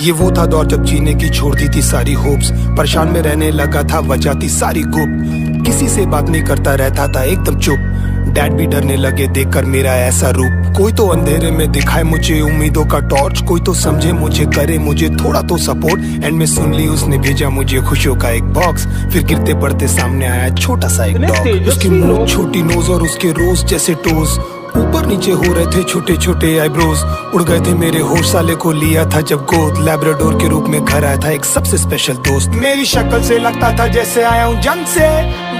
ये वो था दौर जब जीने की छोड़ दी थी सारी होप्स, परेशान में रहने लगा था, वजह थी सारी गुप्त, किसी से बात नहीं करता रहता था एकदम चुप। डैड भी डरने लगे देखकर मेरा ऐसा रूप, कोई तो अंधेरे में दिखाए मुझे उम्मीदों का टॉर्च, कोई तो समझे मुझे, करे मुझे थोड़ा तो सपोर्ट। एंड में सुन ली उसने भेजा मुझे खुशियों का एक बॉक्स, फिर गिरते पड़ते सामने आया छोटा सा एक डॉग, उसकी मुंह छोटी नोज और उसके रोज जैसे टोज, ऊपर नीचे हो रहे थे छोटे छोटे आईब्रोज। उड़ गए थे मेरे होश, साले को लिया था जब गोद, लैब्राडोर के रूप में घर आया था एक सबसे स्पेशल दोस्त। मेरी शक्ल से लगता था जैसे आया हूँ जंग से,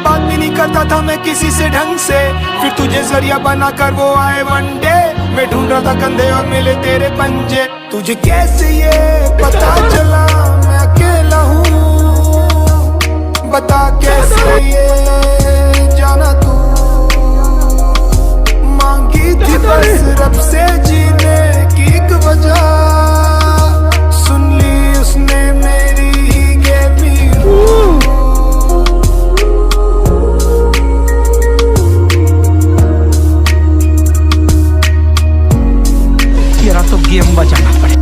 बात भी नहीं करता था मैं किसी से ढंग से, फिर तुझे जरिया बना कर वो आए वन डे, मैं ढूंढ रहा था कंधे और मिले तेरे पंजे। तुझे कैसे ये पता चला मैं अकेला हूँ, बता कैसे ये जाना तू, थी बस रब से जीने की एक वजह, सुन ली उसने मेरी ही गेमी। तेरा तो गेम बचाना पड़े।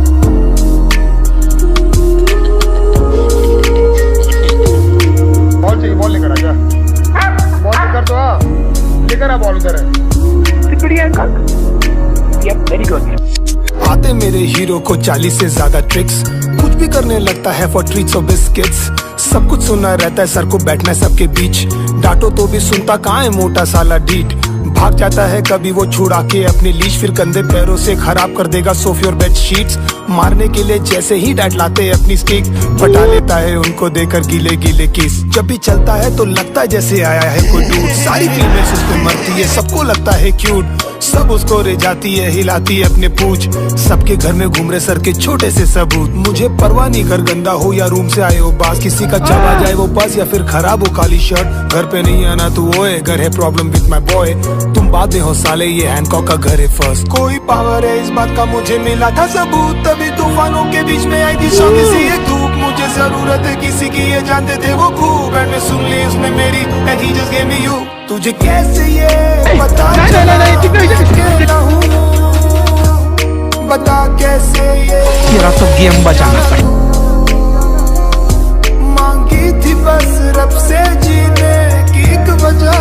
बॉल चाहिए, बॉल लेकर आ जा, बॉल लेकर तो आ, लेकर आ बॉल उधर है। Very good. आते मेरे हीरो को 40 से ज्यादा ट्रिक्स, कुछ भी करने लगता है फॉर ट्रीट्स और बिस्किट्स, सब कुछ सुनना रहता है, सर को बैठना है सबके बीच, डांटो तो भी सुनता कहाँ है मोटा साला डीट, भाग जाता है कभी वो छुड़ा के अपनी लीश, फिर कंधे पैरों से खराब कर देगा सोफे और बेड शीट्स, मारने के लिए जैसे ही डैड लाते अपनी स्टिक, फटा लेता है उनको देकर गीले गीले किस, जब भी चलता है तो लगता है जैसे आया है कोई डूड, सारी फीमेल्स उस पे मरती है, सबको लगता है क्यूट, सब उसको रे जाती है, हिलाती है अपने पूछ, सबके घर में घूम रहे सर के छोटे से सबूत, मुझे परवाह नहीं घर गंदा हो या रूम से आए हो बास, किसी का चला जाए वो बस या फिर खराब हो काली शर्ट, घर पे नहीं आना तू ओए, घर है प्रॉब्लम विद माय बॉय, तुम बाद में हो साले, ये हैंकॉक का घर है फर्स्ट, कोई पावर है इस बात का मुझे मिला था सबूत, तभी तूफानों के बीच में आई थी सोने सी एक धूप, मुझे जरूरत है किसी की ये जानते थे वो खूब, एंड में सुन ली उसने मेरी and he just gave me you. तुझे कैसे ये पता चला मैं अकेला हूँ, बता कैसे ये तेरा तो गेम बचाना पड़े, मांगी थी बस रब से जीने की एक वजह,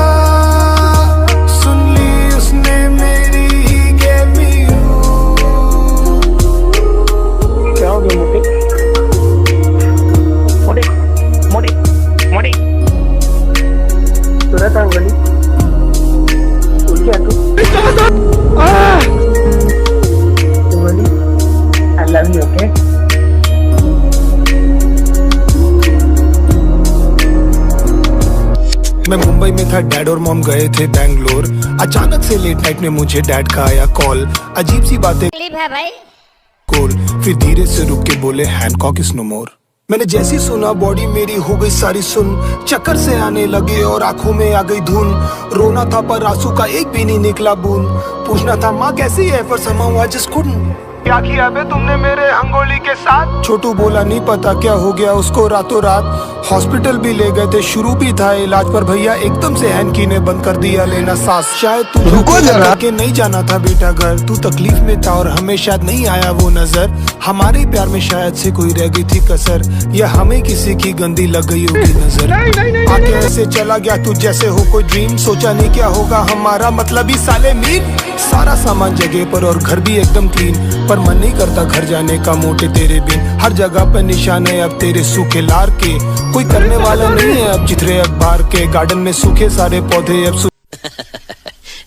सुन ली उसने मेरी ही गेमी। क्या हो गया मोटे मोटे मोटे मोटे सुरत अंगली क्या तू बोली आई लव यू ओके। मैं मुंबई में था, डैड और मॉम गए थे बैंगलोर, अचानक से लेट नाइट में मुझे डैड का आया कॉल, अजीब सी बातें है भाई कॉल, फिर धीरे से रुक के बोले हैंकॉक इज नो मोर, मैंने जैसी सुना बॉडी मेरी हो गई सारी सुन, चक्कर से आने लगे और आंखों में आ गई धुन, रोना था पर आंसू का एक भी नहीं निकला बूंद, पूछना था माँ कैसी है पर समाऊ आई जस्ट कुडंट, क्या किया बे तुमने मेरे हंगोली के साथ, छोटू बोला नहीं पता क्या हो गया उसको रातों रात, हॉस्पिटल भी ले गए थे, शुरू भी था इलाज पर भैया एकदम से हैंकी ने बंद कर दिया लेना सांस, शायद तू रुको जरा के नहीं जाना था बेटा घर, तू तकलीफ में था और हमें शायद नहीं आया वो नजर, हमारे प्यार में शायद से कोई रह गई थी कसर, या हमें किसी की गंदी लग गई होगी नजर, आके ऐसे चला गया तू जैसे हो कोई ड्रीम, सोचा नहीं क्या होगा हमारा मतलब ही साले मीन, सारा सामान जगह पर और घर भी एकदम क्लीन, पर मन नहीं करता घर जाने का मोटे तेरे बिन, हर जगह पे निशान है अब तेरे सूखे लार के, कोई करने वाला नहीं है अब चित्रे अखबार के, गार्डन में सूखे सारे पौधे अब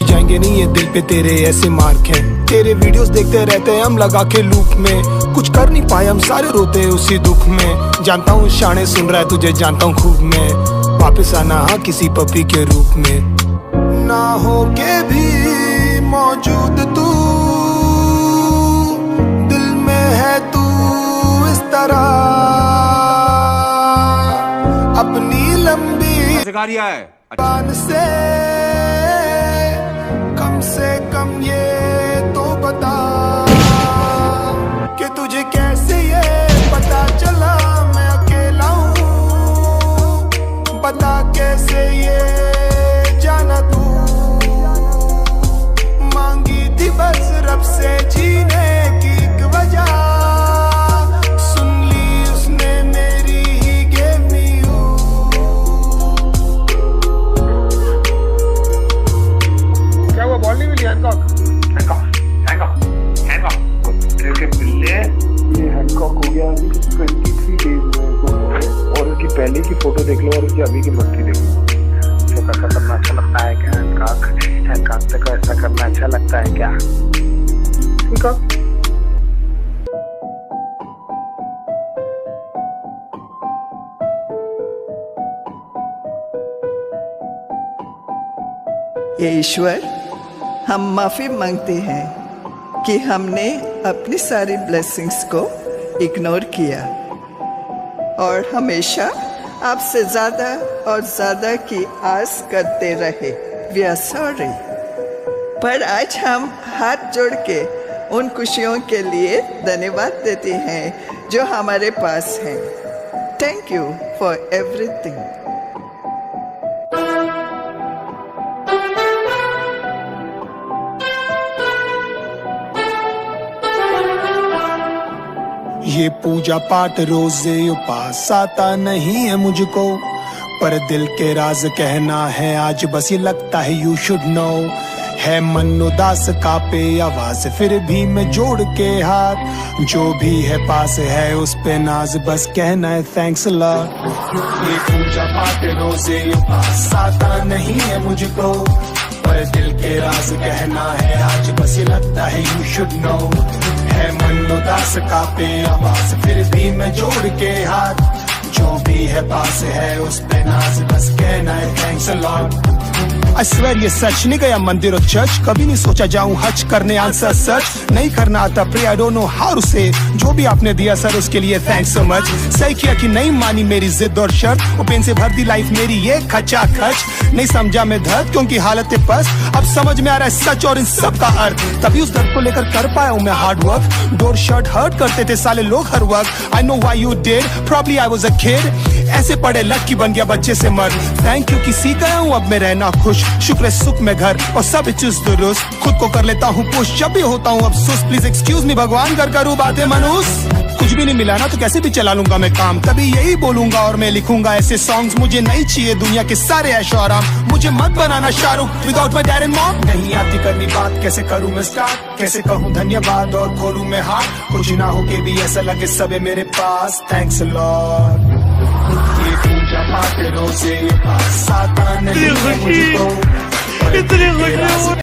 जाएंगे नहीं ये दिल पे तेरे ऐसे मार्क हैं, तेरे वीडियोस देखते रहते हैं हम लगा के लूप में, कुछ कर नहीं पाए हम सारे रोते हैं उसी दुख में, जानता हूँ शाने सुन रहा है तुझे जानता हूँ खूब मैं, वापस आना हाँ किसी पपी के रूप में, ना हो के भी मौजूद तू दिल में है तू इस तरह, अपनी लंबी बान से कम ये तो बता कि तुझे कैसे ये पता चला मैं अकेला हूँ, बता कैसे ये जाना तू, मांगी थी बस रब से जीने की एक वजह, सुन की फोटो देख लो और उसकी अभी की भक्ति देख लो। तो कैसा करना अच्छा लगता है क्या? हैंकॉक को ऐसा करना अच्छा लगता है क्या? हैंकॉक ये ईश्वर, हम माफ़ी मांगते हैं कि हमने अपनी सारी ब्लेसिंग्स को इग्नोर किया और हमेशा आपसे ज़्यादा और ज़्यादा की आस करते रहे। वी आर सॉरी, पर आज हम हाथ जोड़ के उन खुशियों के लिए धन्यवाद देते हैं जो हमारे पास हैं। Thank you for everything. ये पूजा पाठ रोजे उपास आता नहीं है मुझको, पर दिल के राज कहना है आज बस ये लगता है यू शुड नो। है मन उदास कापे आवाज फिर भी मैं जोड़ के हाथ, जो भी है पास है उस पे नाज बस कहना है थैंक्स लॉट। ये पूजा पाठ रोजे उपास आता नहीं है मुझको, पर दिल के राज कहना है आज बस ये लगता है यू शुड नो। है मन उदास कापे आवाज फिर भी मैं जोड़ के हाथ, जो भी है पास है उस पे नाज बस कहना है thanks a lot. I swear ये सच नहीं गया मंदिर और चर्च, कभी नहीं सोचा जाऊं हज करने आंसर सच नहीं करना आता pray I don't know how to say. जो भी आपने दिया सर उसके लिए थैंक्स सो मच। सही किया कि नहीं मानी मेरी जिद और शर्त, ओपन से भर दी लाइफ मेरी ये खचा खच। नहीं समझा मैं दर्द क्योंकि हालत है पस, अब समझ में आ रहा है सच और इन सब का अर्थ। तभी उस दर्द को लेकर कर पाया हूं मैं हार्ड वर्क, डोर शर्ट हर्ट करते थे साले लोग हर वक्त। I know why you did, probably I was a kid, ऐसे पढ़े लकी बन गया बच्चे से मर्द। थैंक यू कि सीख गया हूँ अब मैं रहना खुश, शुक्र है सुख में घर और सब चुस्त दुरुस्त। खुद को कर लेता हूँ पुश जब भी होता हूँ अब सुस्त, प्लीज एक्सक्यूज मी भगवान कर करूँ बातें मनुष्य। कुछ भी नहीं मिला ना तो कैसे भी चला लूंगा मैं काम, तभी यही बोलूंगा और मैं लिखूंगा ऐसे सॉन्ग्स। मुझे नहीं चाहिए दुनिया के सारे ऐशो आराम, मुझे मत बनाना Shahrukh without my dad and mom. नहीं आती करनी बात कैसे करूँ मैं स्टार्ट, कैसे कहूँ धन्यवाद और खोलूं मैं हाथ। कुछ ना हो के भी ऐसा लगे सब है मेरे पास, थैंक्स अ लॉट। ये पूजा पाठ रोजे पास आता नहीं है मुझको,